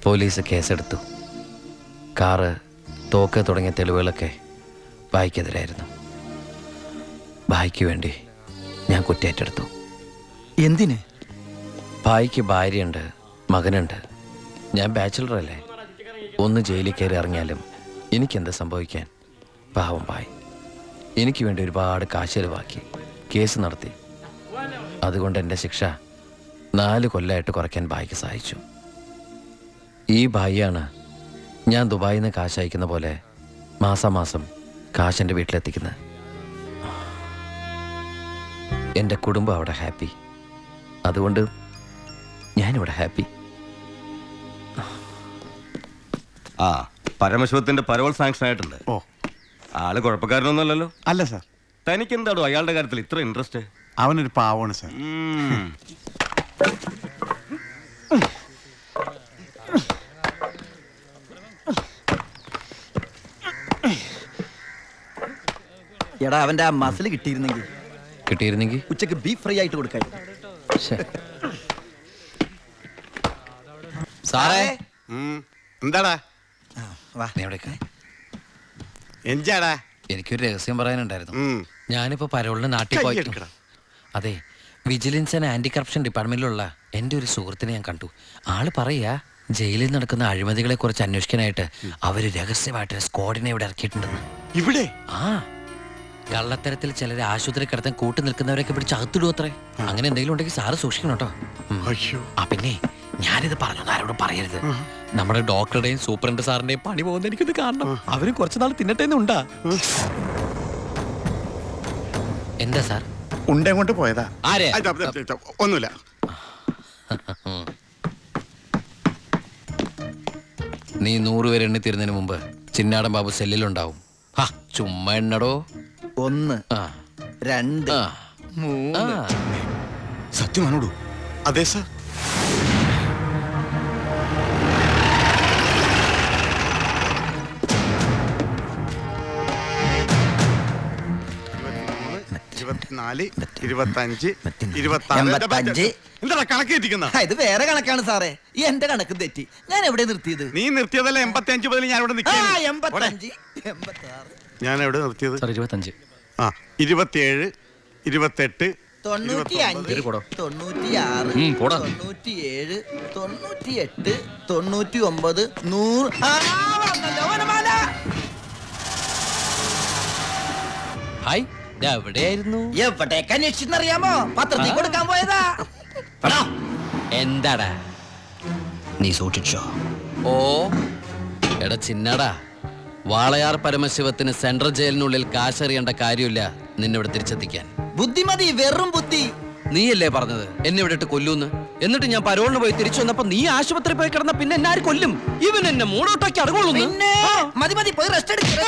Police കേസെടുത്തു. Car, തോക്ക് തുടങ്ങിയ തെളിവുകളൊക്കെ ഭായിക്കെതിരായിരുന്നു. ഭായിക്ക് വേണ്ടി ഞാൻ കുറ്റേറ്റെടുത്തു. എന്തിന്? ഭായിക്ക് ഭാര്യയുണ്ട്, മകനുണ്ട്. ഞാൻ ബാച്ചിലറല്ലേ. ഒന്ന് ജയിലിൽ കയറി ഇറങ്ങിയാലും എനിക്കെന്ത് സംഭവിക്കാൻ? പാവം ഭായ് എനിക്ക് വേണ്ടി ഒരുപാട് കാശ് ചെലവാക്കി കേസ് നടത്തി. അതുകൊണ്ട് എൻ്റെ ശിക്ഷ 4 കൊല്ലമായിട്ട് കുറയ്ക്കാൻ ഭായിക്ക് സഹായിച്ചു. ഈ ഭായിയാണ് ഞാൻ ദുബായിൽ നിന്ന് കാശ് അയക്കുന്ന പോലെ മാസാമാസം കാശ് എൻ്റെ വീട്ടിലെത്തിക്കുന്നത്. എൻ്റെ കുടുംബം അവിടെ ഹാപ്പി. അതുകൊണ്ട് ഞാനിവിടെ ഹാപ്പി. ആ, പരമശിവത്തിന്റെ പരോൾ സാങ്ഷൻ ആയിട്ടുണ്ട്. ഓ, ആള് കുഴപ്പക്കാരനൊന്നുമല്ലല്ലോ. അല്ല സാർ. തനിക്ക് എന്താണോ അയാളുടെ കാര്യത്തിൽ ഇത്ര ഇൻട്രസ്റ്റ്? അവനൊരു പാവമാണ് സാർ. എടാ അവന്റെ ആ മസിൽ കിട്ടിയിരുന്നെങ്കിൽ ഉച്ചക്ക് ബീഫ് ഫ്രൈ ആയിട്ട് കൊടുക്കാൻ. സാറേ, എന്താടാ? നീ എവിടേക്കാ? എന്താടാ? എനിക്കൊരു രഹസ്യം പറയാനുണ്ടായിരുന്നു. ഞാനിപ്പോ പരോളിന് നാട്ടിൽ പോയി. അതെ, വിജിലൻസ് ആൻഡ് ആന്റി കറപ്ഷൻ ഡിപ്പാർട്ട്മെന്റിലുള്ള എൻ്റെ ഒരു സുഹൃത്തിനെ ഞാൻ കണ്ടു. ആള് പറയാ ജയിലിൽ നടക്കുന്ന അഴിമതികളെ കുറിച്ച് അന്വേഷിക്കാനായിട്ട് അവര് രഹസ്യമായിട്ട് സ്ക്വാഡിനെ ഇവിടെ ഇറക്കിയിട്ടുണ്ടെന്ന്. ഇവിടെ? ആ, കള്ളത്തരത്തിൽ ചിലരെ ആശുപത്രി കിടത്താൻ കൂട്ടി നിൽക്കുന്നവരൊക്കെ പിടിച്ച് അകത്തിടും അത്രേ. അങ്ങനെ എന്തെങ്കിലും ഉണ്ടെങ്കിൽ സാറ് സൂക്ഷിക്കണം കേട്ടോ. ആ പിന്നെ ഞാനിത് പറഞ്ഞു, ആരോടും പറയരുത്. നമ്മുടെ ഡോക്ടറുടെയും സൂപ്രണ്ട് സാറിന്റെയും പണി പോകുന്ന എനിക്കിത് കാണണം. അവരും കുറച്ചു നാൾ തിന്നട്ടേന്നുണ്ടാ. എന്താ സാർ? ഉണ്ട കൊണ്ട് പോയതാ. ആരെ? ഒന്നുമില്ല. നീ 100 പേര് എണ്ണി തീരുന്നതിന് മുമ്പ് ചിന്നാടൻ ബാബു സെല്ലിലുണ്ടാവും. ചുമ്മാ എണ്ണടോ. 1 2 3. സത്യമാണോടൂ? അതെ സാർ. എന്താ കണക്ക് തെറ്റിക്കുന്ന? ഇത് വേറെ കണക്കാണ് സാറേ. എന്റെ കണക്ക് തെറ്റി. ഞാൻ എവിടെ നിർത്തിയത്? നീ നിർത്തിയതല്ല 85 മുതൽ ഞാൻ ഇവിടെ 85 ഞാൻ എവിടെ നിർത്തിയത്? 25. 27 28 95 96 97 98 99 100. ഹായ്, എവിടെയായിരുന്നു? എവിടേക്ക് അന്വേഷിച്ചെന്നറിയാമോ? പത്രത്തിൽ കൊടുക്കാൻ പോയതാ. എന്താടാ നീ സൂക്ഷിച്ചോ? ഓ എടാ ചിന്നടാ, വാളയാർ പരമശിവത്തിന് സെൻട്രൽ ജയിലിനുള്ളിൽ കാശറിയേണ്ട കാര്യമില്ല നിന്നിവിടെ തിരിച്ചെത്തിക്കാൻ. ബുദ്ധിമതി, വെറും ബുദ്ധി. നീയല്ലേ പറഞ്ഞത് എന്നെ ഇവിടെ ഇട്ട് കൊല്ലൂന്ന്? എന്നിട്ട് ഞാൻ പരോളിന് പോയി തിരിച്ചു വന്നപ്പോ നീ ആശുപത്രി പോയി കിടന്ന പിന്നെ എന്നെ ആര് കൊല്ലും? ഇവൻ എന്നെ മൂടോട്ടാക്കി അടങ്ങുള്ളൂ. മതി പോയി റെസ്റ്റ് എടുക്ക.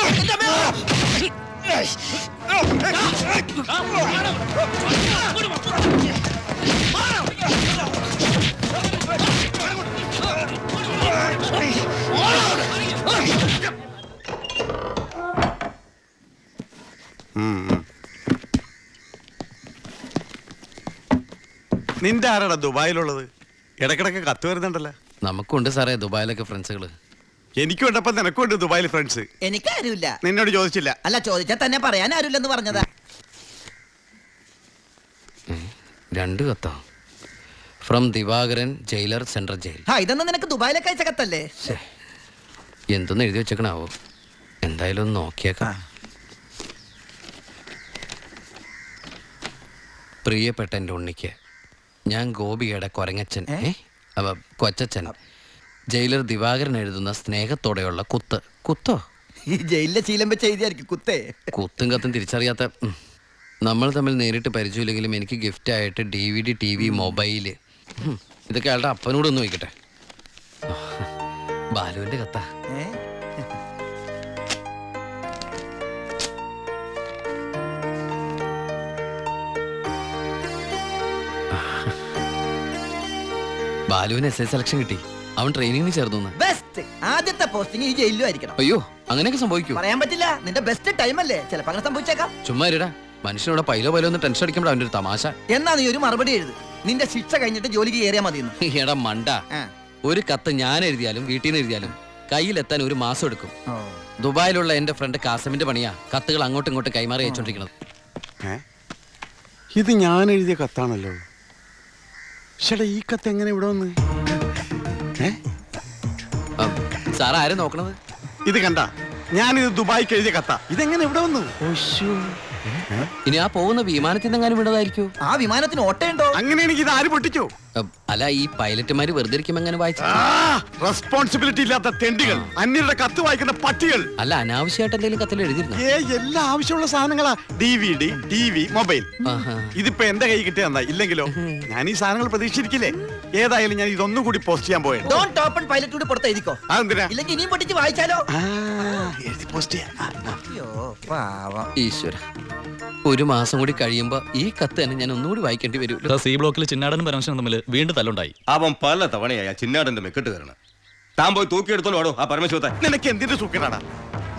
നിന്റെ ആരാടാ ദുബായിലുള്ളത്? ഇടക്കിടക്ക് കത്ത് വരുന്നുണ്ടല്ലോ. നമുക്കുണ്ട് സാറേ ദുബായിലൊക്കെ ഫ്രണ്ട്സുകള്. എനിക്കുണ്ടപ്പോ നിനക്കുണ്ട് ദുബായിൽ ഫ്രണ്ട്സ്. എനിക്കാരുമില്ല. നിന്നോട് ചോദിച്ചില്ല? അല്ല, ചോദിച്ചാൽ തന്നെ പറയാൻ ആരുമില്ലെന്ന് പറഞ്ഞതാ. 2 കത്തോ? From Divakaran, jailer, central jail. ഇതൊന്നും നിനക്ക് ദുബായിലൊക്കെ അയച്ച കത്തല്ലേ? എന്തൊന്നും എഴുതി വെച്ചേക്കണാവോ? എന്തായാലും ഒന്ന് നോക്കിയേക്കാം. പ്രിയപ്പെട്ട എൻ്റെ ഉണ്ണിക്ക്, ഞാൻ ഗോപികയുടെ കൊരങ്ങച്ചൻ, കൊച്ചച്ചൻ, ജയിലർ ദിവാകരൻ എഴുതുന്ന സ്നേഹത്തോടെയുള്ള കുത്ത്. കുത്തോ? ഈ ജയിലിലെ ശീലം വെച്ച് എഴുതിയായിരിക്കും കുത്തേ. കുത്തും കത്തും തിരിച്ചറിയാത്ത നമ്മൾ തമ്മിൽ നേരിട്ട് പരിചയമില്ലെങ്കിലും എനിക്ക് ഗിഫ്റ്റ് ആയിട്ട് DVD, TV, മൊബൈല്, ഇതൊക്കെ അയാളുടെ അപ്പനോടൊന്ന് വയ്ക്കട്ടെ. ബാലുവിന്റെ കത്താ. ബാലുവിന് SS സെലക്ഷൻ കിട്ടി. അവൻ ട്രെയിനിങ്ങിന് ചേർന്നു. ബെസ്റ്റ്. ആദ്യത്തെ പോസ്റ്റിംഗ് ഈ ജയിലിലും ആയിരിക്കണം. അയ്യോ, അങ്ങനെയൊക്കെ സംഭവിക്കൂ? പറയാൻ പറ്റില്ല. നിന്റെ ബെസ്റ്റ് ടൈം അല്ലേ, ചിലപ്പോ അങ്ങനെ സംഭവിച്ചേക്കാം. ചുമ്മാ ഇരടാ, മനുഷ്യനോട് പൈലോ ഒന്ന് ടെൻഷൻ അടിക്കുമ്പോൾ അവൻ്റെ ഒരു തമാശ. എന്നാ നീ ഒരു മറുപടി എഴുത്. നിന്റെ ശിക്ഷ കഴിഞ്ഞിട്ട് ജോലിക്ക് കയറിയാ മതി. എടാ മണ്ട, ഒരു കത്ത് ഞാൻ എഴുതിയാലും വീട്ടിൽ നിന്ന് എഴുതിയാലും കയ്യിലെത്താൻ ഒരു മാസം എടുക്കും. ദുബായിലുള്ള എന്റെ ഫ്രണ്ട് കാസമിന്റെ പണിയാ കത്തുകൾ അങ്ങോട്ടും ഇങ്ങോട്ടും കൈമാറി അയച്ചോണ്ടിരിക്കുന്നത്. ഇത് ഞാൻ എഴുതിയ കത്താണല്ലോ. ചേട്ടാ ഈ കത്ത് എങ്ങനെ ഇവിടെ വന്ന്? സാർ ആരും നോക്കണത്? ഇത് കണ്ട, ഞാനിത് ദുബായിക്ക് എഴുതിയ കത്താ. ഇതെങ്ങനെ ഇവിടെ വന്നു? ഇനി ആ പോകുന്ന വിമാനത്തിൽ നിന്നെങ്ങാനും വിടതായിരിക്കോ? ആ വിമാനത്തിന് ഓട്ടയുണ്ടോ? അങ്ങനെയാണെങ്കിൽ ഇത് ആര് പൊട്ടിച്ചോ? അല്ല, ഈ പൈലറ്റുമാര് വെറുതെ ഇരിക്കുമ്പോ എങ്ങനെ വായിച്ചു? റെസ്പോൺസിബിലിറ്റി ഇല്ലാത്ത തെണ്ടികൾ, അന്യരുടെ കത്ത് വായിക്കുന്ന പട്ടികൾ. അല്ല, അനാവശ്യമായിട്ട് എന്തെങ്കിലും കത്തിൽ എഴുതിയിരുന്നു? എല്ലാ ആവശ്യമുള്ള സാധനങ്ങളാ. DVD, TV, mobile. ഇതിപ്പോ എന്റെ കൈ കിട്ടിയ ഇല്ലെങ്കിലോ ഞാൻ ഈ സാധനങ്ങൾ പ്രതീക്ഷിച്ചിരിക്കില്ലേ? ഏതായാലും ഞാൻ ഇതൊന്നും കൂടി പോസ്റ്റ് ചെയ്യാൻ പോയത്. ഡോണ്ട് ഓപ്പൺ പൈലറ്റ് കൂടി പുറത്ത് എഴുതിക്കോ. അതെന്തിനാ? ഇല്ലെങ്കിൽ ഇനിയും പൊട്ടിച്ച് വായിച്ചാലോ? എഴുതി പോസ്റ്റ് ചെയ്യാം. അയ്യോ പാവം. ഈശ്വര, ഒരു മാസം കൂടി കഴിയുമ്പോ ഈ കത്ത് തന്നെ ഞാൻ ഒന്നുകൂടി വായിക്കേണ്ടി വരുമല്ലോ. സി ബ്ലോക്കിൽ ചിന്നാടനും പരമശിവനും തമ്മിൽ വീണ്ടും തല്ലുണ്ടായി. അവൻ പല തവണയാ ചിന്നാടന്റെ മെക്കിട്ട് കയറണം. താൻ പോയി തൂക്കിയെടുത്തോളൂ വാടോ ആ പരമശിവത്തെ. നിനക്ക് എന്തിന്റെ സൂക്കേടാണ്?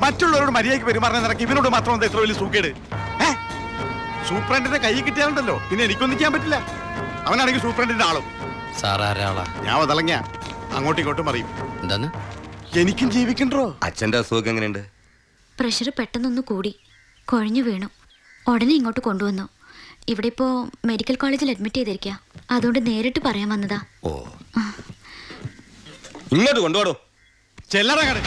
മറ്റുള്ളവരോട് മര്യാദയ്ക്ക് പെരുമാറുന്ന നിനക്ക് ഇവനോട് മാത്രം എന്താ ഇത്ര വലിയ സൂക്കേട്? സൂപ്രണ്ടിന്റെ കൈ കിട്ടിയാലുണ്ടല്ലോ പിന്നെ എനിക്കൊന്നും ചെയ്യാൻ പറ്റില്ല. അവനാണെങ്കിൽ സൂപ്രണ്ടിന്റെ ആളും. സാർ ആരാളാ? ഞാൻ വതളങ്ങിയ അങ്ങോട്ടും ഇങ്ങോട്ടും അറിയും. എന്താന്ന്? എനിക്കും ജീവിക്കണ്ടോ? അച്ഛന്റെ അസുഖം എങ്ങനെയുണ്ട്? പ്രഷർ പെട്ടെന്നൊന്ന് കൂടി കുഴഞ്ഞു വീണു. ഉടനെ ഇങ്ങോട്ട് കൊണ്ടുവന്നു. ഇവിടെ ഇപ്പോൾ മെഡിക്കൽ കോളേജിൽ അഡ്മിറ്റ് ചെയ്തിരിക്കുക. അതുകൊണ്ട് നേരിട്ട് പറയാൻ വന്നതാ. ഓ, ഇങ്ങോട്ട് കൊണ്ടുപോടോ. ചെല്ലറ കട.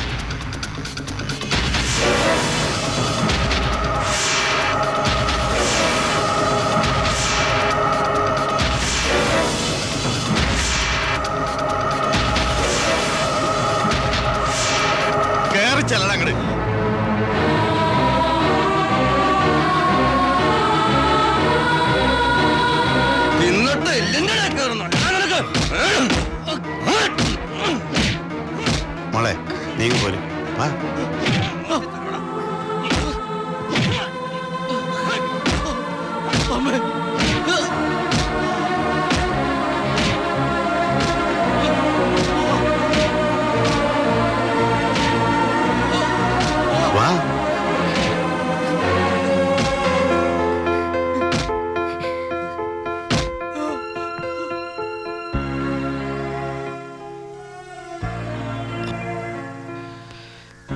കേറി ചെല്ലട അങ്ങട്. മോളെ നീ പോരും. വാ.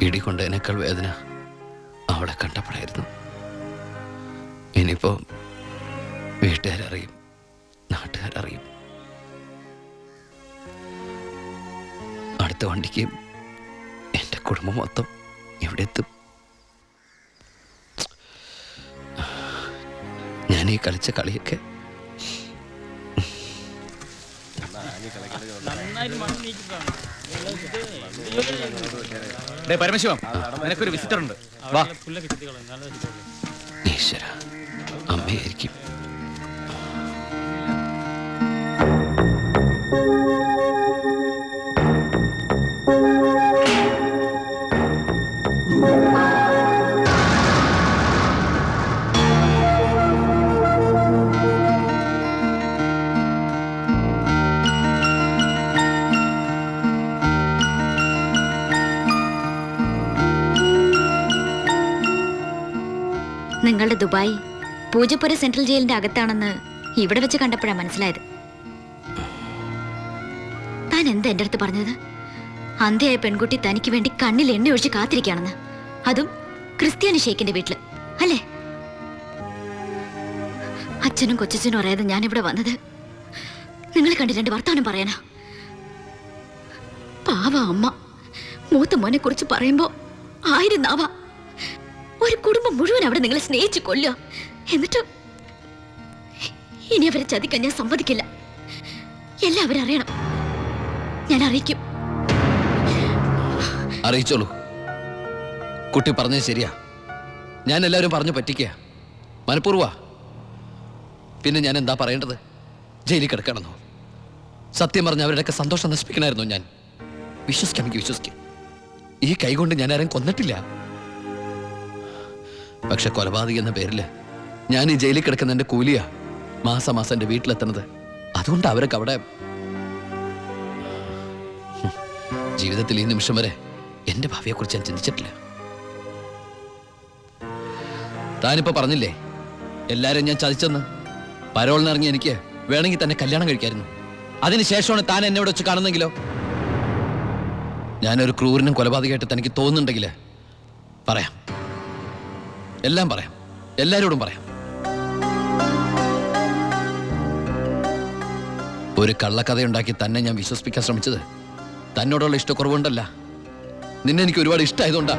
ഇടി കൊണ്ടതിനേക്കാൾ വേദന അവളെ കണ്ടപ്പോഴായിരുന്നു. ഇനിയിപ്പോ വീട്ടുകാരറിയും, നാട്ടുകാരറിയും. അടുത്ത വണ്ടിക്ക് എൻ്റെ കുടുംബം മൊത്തം എവിടെ എത്തും? ഞാൻ ഈ കളിച്ച കളിയൊക്കെ പരമശിവം, നിനക്കൊരു വിസിറ്റർ ഉണ്ട്. വാ. ഈശ്വര, അമ്മയായിരിക്കും. നിങ്ങളുടെ ദുബായ് പൂജപ്പുര സെൻട്രൽ ജയിലിന്റെ അകത്താണെന്ന് ഇവിടെ വെച്ച് കണ്ടപ്പോഴാണ് മനസ്സിലായത്. താൻ എന്താ എൻ്റെ അടുത്ത് പറഞ്ഞത്? അന്ധയായ പെൺകുട്ടി തനിക്ക് വേണ്ടി കണ്ണിൽ എണ്ണ ഒഴിച്ച് കാത്തിരിക്കുകയാണെന്ന്. അതും ക്രിസ്ത്യാനി ഷെയ്ഖിന്റെ വീട്ടില്, അല്ലേ? അച്ഛനും കൊച്ചച്ഛനും അറിയാതെ ഞാനിവിടെ വന്നത് നിങ്ങളെ കണ്ട് രണ്ട് വർത്താനം പറയാനാ. പാവ അമ്മ മൂത്ത മോനെ കുറിച്ച് പറയുമ്പോ 1000 നാവ. ഒരു കുടുംബം മുഴുവൻ അവിടെ നിങ്ങളെ സ്നേഹിച്ചു കൊല്ലുക. എന്നിട്ട് ഇനി അവരെ ചതിക്കാൻ ഞാൻ സമ്മതിക്കില്ല. എല്ലാവരും അറിയണം. ഞാൻ അറിയിക്കും. അറിയിച്ചോളൂ. കുട്ടി പറഞ്ഞത് ശരിയാ. ഞാൻ എല്ലാവരും പറഞ്ഞു പറ്റിക്കുക, മനഃപൂർവ്വ. പിന്നെ ഞാൻ എന്താ പറയേണ്ടത്? ജയിലിൽ കിടക്കണമെന്നോ? സത്യം പറഞ്ഞ അവരുടെയൊക്കെ സന്തോഷം നശിപ്പിക്കണമായിരുന്നു ഞാൻ. വിശ്വസിക്കാമെങ്കിൽ വിശ്വസിക്കും. ഈ കൈകൊണ്ട് ഞാൻ ആരും കൊന്നിട്ടില്ല. പക്ഷെ കൊലപാതകം എന്ന പേരില് ഞാൻ ഈ ജയിലിൽ കിടക്കുന്ന എൻ്റെ കൂലിയാ മാസം മാസം എൻ്റെ വീട്ടിലെത്തുന്നത്. അതുകൊണ്ട് അവരൊക്കെ അവിടെ ജീവിതത്തിൽ ഈ നിമിഷം വരെ എൻ്റെ ഭാവിയെക്കുറിച്ച് ഞാൻ ചിന്തിച്ചിട്ടില്ല. താനിപ്പോ പറഞ്ഞില്ലേ എല്ലാരും ഞാൻ ചതിച്ചെന്ന്? പരോളിനിറങ്ങി എനിക്ക് വേണമെങ്കിൽ തന്നെ കല്യാണം കഴിക്കായിരുന്നു. അതിനുശേഷമാണ് താൻ എന്നെ ഇവിടെ വെച്ച് കാണുന്നെങ്കിലോ? ഞാനൊരു ക്രൂരനും കൊലപാതകമായിട്ട് തനിക്ക് തോന്നുന്നുണ്ടെങ്കിൽ പറയാം, എല്ലാം പറയാം, എല്ലാരോടും പറയാം. ഒരു കള്ളക്കഥയുണ്ടാക്കി തന്നെ ഞാൻ വിശ്വസിപ്പിക്കാൻ ശ്രമിച്ചത് തന്നോടുള്ള ഇഷ്ടക്കുറവുണ്ടല്ല, നിന്നെ എനിക്ക് ഒരുപാട് ഇഷ്ടമായതുകൊണ്ടാ.